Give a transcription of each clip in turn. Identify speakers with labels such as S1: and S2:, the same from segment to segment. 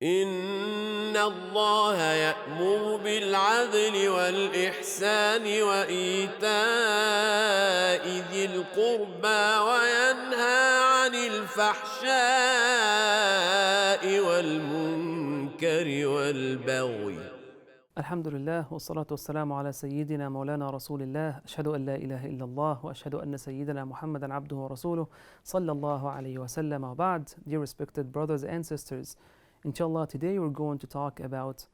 S1: إن الله يأمر بالعدل والإحسان وإيتاء ذي القربى وينهى عن الفحشاء والمنكر والبغي.
S2: الحمد لله والصلاة والسلام على سيدنا مولانا رسول الله أشهد أن لا إله إلا الله وأشهد أن سيدنا محمدا عبده ورسوله صلى الله عليه وسلم وبعد. Dear respected brothers and sisters, inshallah today we're going to talk about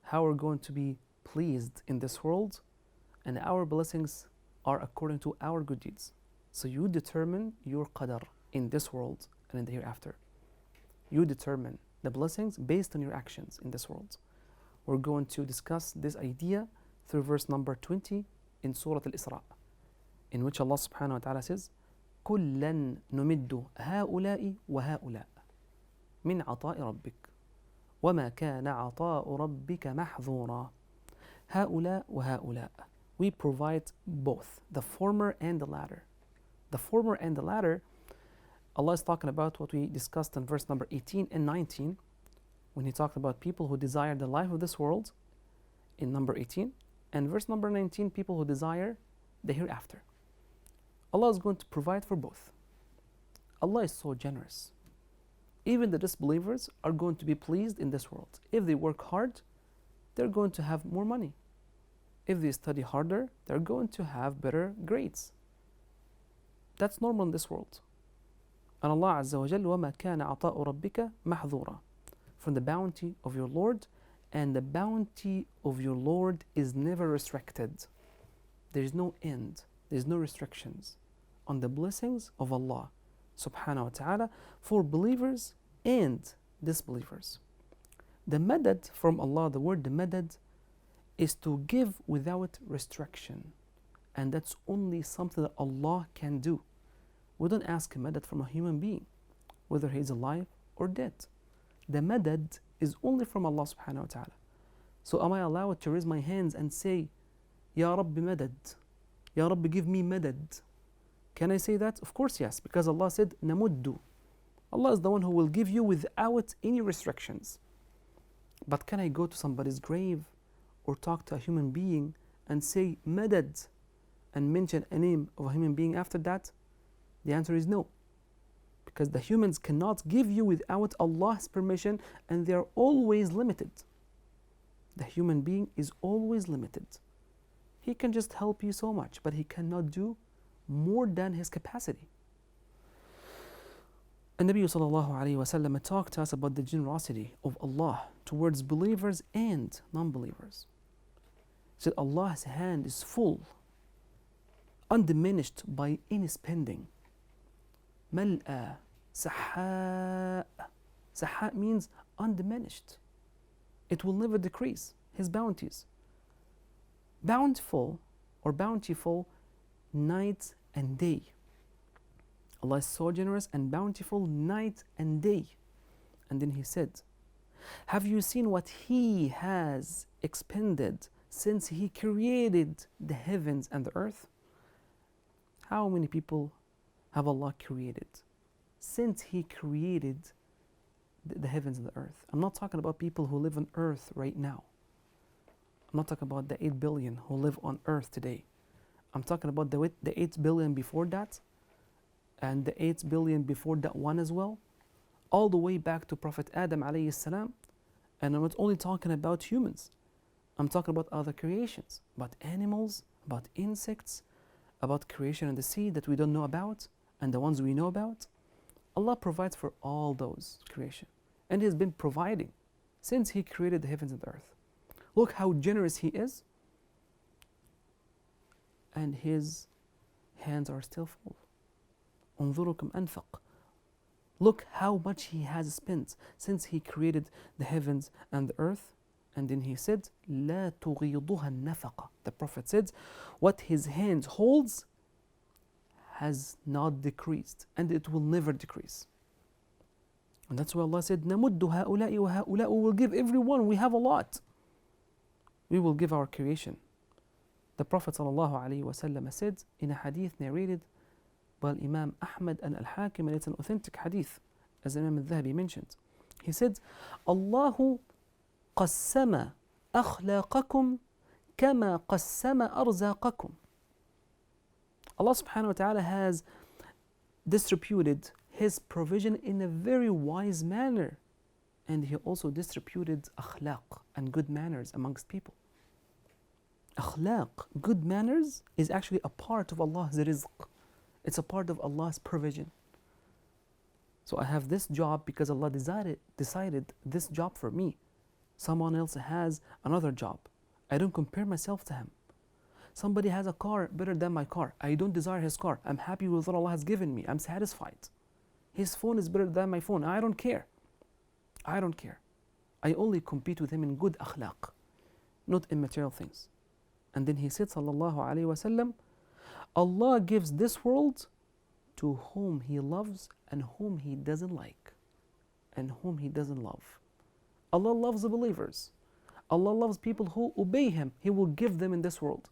S2: how we're going to be pleased in this world, and our blessings are according to our good deeds. So you determine your qadar in this world and in the hereafter. You determine the blessings based on your actions in this world. We're going to discuss this idea through verse number 20 in Surah Al-Isra, in which Allah subhanahu wa ta'ala says, كُلًّا نُمِدُّ هَؤُلَاءِ وَهَؤُلَاء مِنْ عَطَاءِ رَبِّكَ وَمَا كَانَ عَطَاءُ رَبِّكَ مَحْظُورًا. هَؤُلَاء وَهَؤُلَاء. We provide both, the former and the latter. The former and the latter, Allah is talking about what we discussed in verse number 18 and 19, when he talked about people who desire the life of this world in number 18, and verse number 19, people who desire the hereafter. Allah is going to provide for both. Allah is so generous. Even the disbelievers are going to be pleased in this world. If they work hard, they're going to have more money. If they study harder, they're going to have better grades. That's normal in this world. And Allah Azza wa Jal, وَمَا كَانَ عَطَاءُ رَبِّكَ مَحْظُورًا. From the bounty of your Lord, and the bounty of your Lord is never restricted. There is no end, there is no restrictions on the blessings of Allah subhanahu wa ta'ala for believers and disbelievers. The madad from Allah, the word the madad, is to give without restriction, and that's only something that Allah can do. We don't ask a madad from a human being, whether he is alive or dead. The madad is only from Allah subhanahu wa ta'ala. So am I allowed to raise my hands and say, Ya Rabbi madad, Ya Rabbi give me madad? Can I say that? Of course yes, because Allah said, Namuddu. Allah is the one who will give you without any restrictions. But can I go to somebody's grave or talk to a human being and say madad and mention a name of a human being after that? The answer is no. Because the humans cannot give you without Allah's permission, and they are always limited. The human being is always limited. He can just help you so much, but he cannot do more than his capacity. And Nabi sallallahu alayhi wa sallam talked to us about the generosity of Allah towards believers and non-believers. He said Allah's hand is full, undiminished by any spending. ملأ سحاء. Saha means undiminished. It will never decrease, His bounties. Bountiful or bountiful night and day. Allah is so generous and bountiful night and day. And then He said, have you seen what He has expended since He created the heavens and the earth? How many people have Allah created since He created the heavens and the earth? I'm not talking about people who live on earth right now. I'm not talking about the 8 billion who live on earth today. I'm talking about the 8 billion before that, and the 8 billion before that one as well, all the way back to Prophet Adam alayhi salam. And I'm not only talking about humans, I'm talking about other creations, about animals, about insects, about creation in the sea that we don't know about, and the ones we know about. Allah provides for all those creation, and He has been providing since He created the heavens and the earth. Look how generous He is, and His hands are still full. انظركم أنفق. Look how much He has spent since He created the heavens and the earth. And then He said, لا تغيضها النفقة. The Prophet said, what His hands holds has not decreased, and it will never decrease. And that's why Allah said, نَمُدُّ هَؤُلَاءِ وَهَؤُلَاءِ. We will give everyone, we have a lot. We will give our creation. The Prophet ﷺ said in a hadith narrated by Imam Ahmad and Al-Hakim, and it's an authentic hadith, as Imam Al-Dhahabi mentioned. He said, Allahu qassama akhlaqakum kama qassama arzaqakum. Allah subhanahu wa ta'ala has distributed His provision in a very wise manner. And He also distributed akhlaq and good manners amongst people. Akhlaq, good manners, is actually a part of Allah's rizq. It's a part of Allah's provision. So I have this job because Allah decided this job for me. Someone else has another job. I don't compare myself to him. Somebody has a car better than my car. I don't desire his car. I'm happy with what Allah has given me. I'm satisfied. His phone is better than my phone. I don't care. I don't care. I only compete with him in good akhlaq, not in material things. And then he said, sallallahu alayhi wa sallam, Allah gives this world to whom He loves and whom He doesn't like and whom He doesn't love. Allah loves the believers. Allah loves people who obey Him. He will give them in this world.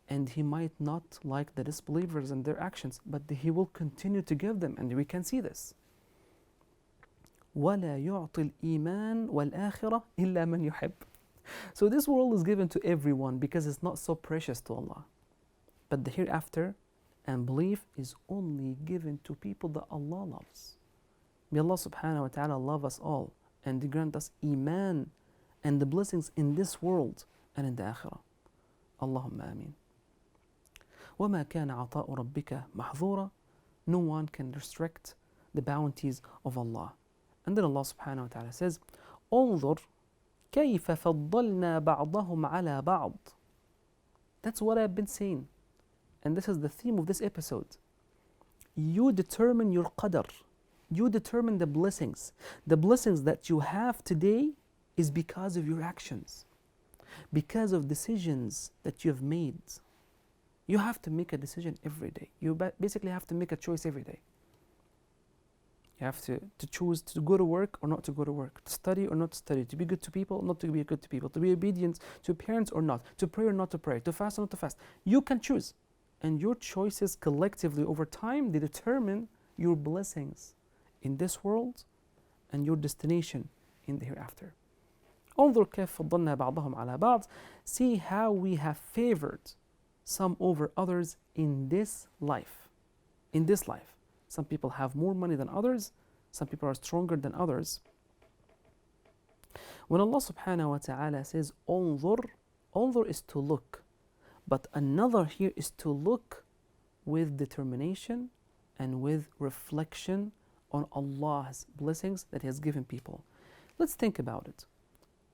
S2: And He might not like the disbelievers and their actions, but He will continue to give them, and we can see this. وَلَا يُعْطِي الْإِيمَانِ وَالْآخِرَةِ إِلَّا مَنْ يُحِبُّ. So this world is given to everyone because it's not so precious to Allah. But the hereafter and belief is only given to people that Allah loves. May Allah subhanahu wa ta'ala love us all and grant us iman and the blessings in this world and in the akhirah. Allahumma ameen. وَمَا كَانَ عَطَاءُ رَبِّكَ مَحْظُورًا. No one can restrict the bounties of Allah. And then Allah subhanahu wa ta'ala says, انظر كيف فضلنا بعضهم على بعض. That's what I've been saying. And this is the theme of this episode. You determine your qadr. You determine the blessings. The blessings that you have today is because of your actions, because of decisions that you have made. You have to make a decision every day. You basically have to make a choice every day. You have to choose to go to work or not to go to work, to study or not to study, to be good to people or not to be good to people, to be obedient to parents or not, to pray or not to pray, to fast or not to fast. You can choose. And your choices collectively over time, they determine your blessings in this world and your destination in the hereafter. انظر كيف فضلنا بعضهم على بعض. See how we have favored some over others in this life. In this life. Some people have more money than others. Some people are stronger than others. When Allah subhanahu wa ta'ala says انظر, انظر is to look. But another here is to look with determination and with reflection on Allah's blessings that He has given people. Let's think about it.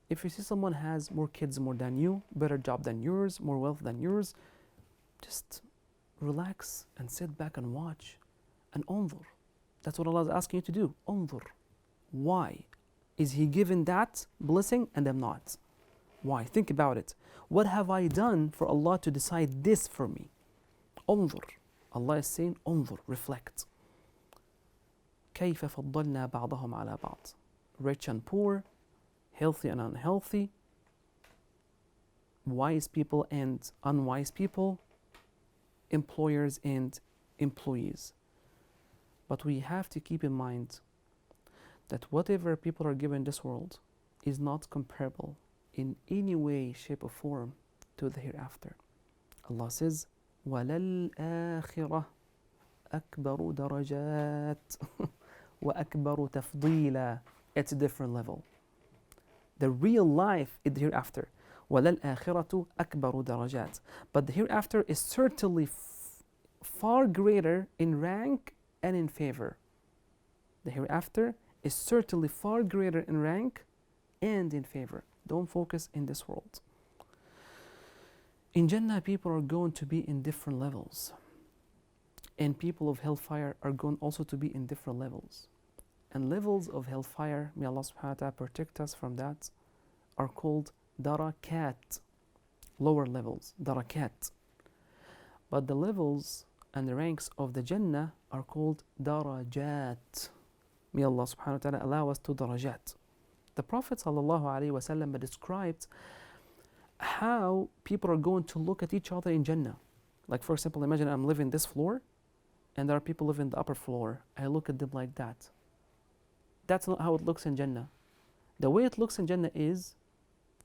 S2: If you see someone has more kids more than you, better job than yours, more wealth than yours, just relax and sit back and watch and انظر. That's what Allah is asking you to do. انظر. Why is He given that blessing and I'm not? Why? Think about it. What have I done for Allah to decide this for me? انظر. Allah is saying انظر, reflect. كيف فضلنا بعضهم على بعض. Rich and poor, healthy and unhealthy, wise people and unwise people, employers and employees. But we have to keep in mind that whatever people are given in this world is not comparable in any way, shape or form to the hereafter. Allah says, وَلَلْآخِرَةِ أَكْبَرُ دَرَجَاتٍ وَأَكْبَرُ تَفْضِيلًا. It's a different level. The real life is the hereafter. وَلَلْآخِرَةُ أَكْبَرُ دَرَجَاتٍ. But the hereafter is certainly far greater in rank and in favor. The hereafter is certainly far greater in rank and in favor. Don't focus in this world. In Jannah, people are going to be in different levels. And people of hellfire are going also to be in different levels. And levels of hellfire, may Allah subhanahu wa ta'ala protect us from that, are called darakat, lower levels, darakat. But the levels and the ranks of the Jannah are called darajat. May Allah subhanahu wa ta'ala allow us to darajat. The Prophet ﷺ described how people are going to look at each other in Jannah. Like, for example, imagine I'm living this floor and there are people living the upper floor. I look at them like that. That's not how it looks in Jannah. The way it looks in Jannah is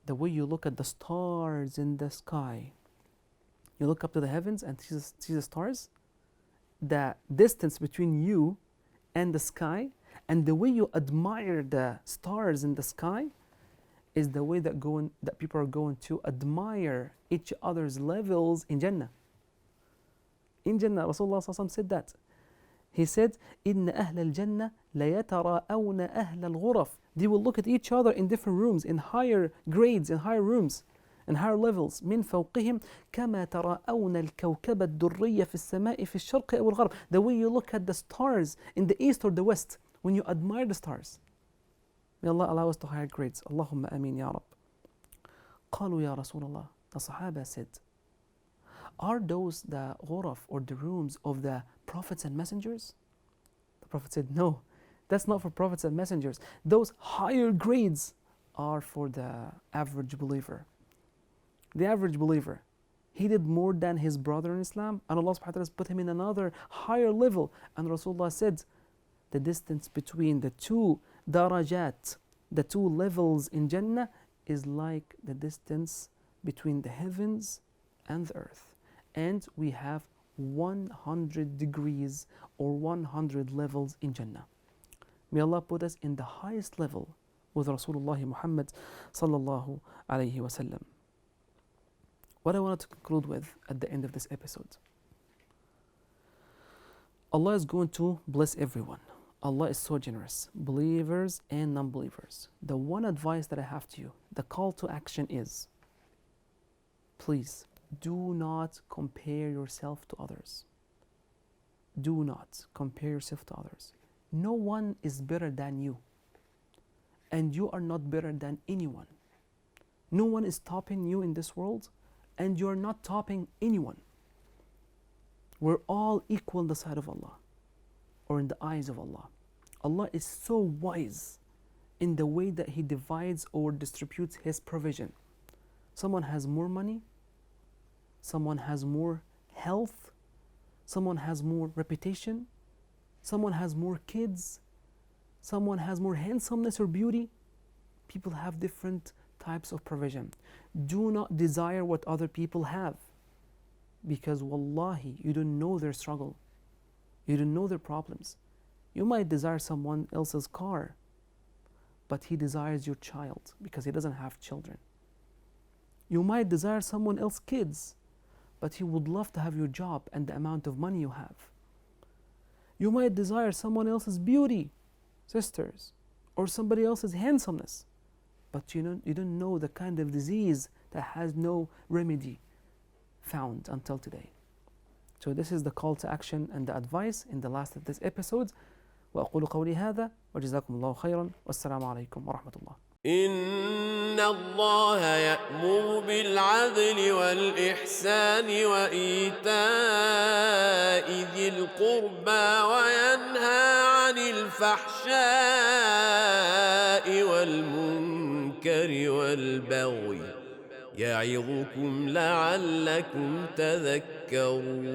S2: the way you look at the stars in the sky. You look up to the heavens and see the stars. The distance between you and the sky, and the way you admire the stars in the sky, is the way that people are going to admire each other's levels in Jannah. In Jannah, Rasulullah said that. He said, إِنَّ أَهْلَ الْجَنَّةِ لَيَتَرَاءَوْنَ أَهْلَ الْغُرَفِ. They will look at each other in different rooms, in higher grades, in higher rooms, in higher levels. مِنْ فَوْقِهِمْ كَمَا تَرَاءَوْنَ الْكَوْكَبَ الدُّرِّيَّ فِي السَّمَاءِ فِي الشَّرْقِ أَوْ الْغَرْبِ. The way you look at the stars in the east or the west, when you admire the stars. May Allah allow us to higher grades. Allahumma ameen ya Rab. قالوا يا رسول الله. The Sahaba said, are those the ghuraf or the rooms of the prophets and messengers? The Prophet said, no, that's not for prophets and messengers. Those higher grades are for the average believer. The average believer, he did more than his brother in Islam, and Allah subhanahu wa ta'ala has put him in another higher level. And Rasulullah said, the distance between the two darajat, the two levels in Jannah, is like the distance between the heavens and the earth. And we have 100 degrees or 100 levels in Jannah. May Allah put us in the highest level with Rasulullah Muhammad sallallahu alayhi wa sallam. What I wanted to conclude with at the end of this episode. Allah is going to bless everyone. Allah is so generous, believers and non-believers. The one advice that I have to you, the call to action is, please do not compare yourself to others. Do not compare yourself to others. No one is better than you, and you are not better than anyone. No one is topping you in this world, and you are not topping anyone. We're all equal in the sight of Allah, or in the eyes of Allah. Allah is so wise in the way that He divides or distributes His provision. Someone has more money, someone has more health, someone has more reputation, someone has more kids, someone has more handsomeness or beauty. People have different types of provision. Do not desire what other people have, because wallahi, you don't know their struggle. You don't know their problems. You might desire someone else's car, but he desires your child because he doesn't have children. You might desire someone else's kids, but he would love to have your job and the amount of money you have. You might desire someone else's beauty, sisters, or somebody else's handsomeness, but you don't know the kind of disease that has no remedy found until today. So this is the call to action and the advice in the last of this episode. وأقول قولي هذا وجزاكم الله خيرا والسلام عليكم ورحمة الله.
S1: إن الله يأمر بالعدل والإحسان وإيتاء ذي القربى وينهى عن الفحشاء والمنكر والبغي يعظكم لعلكم تذكرون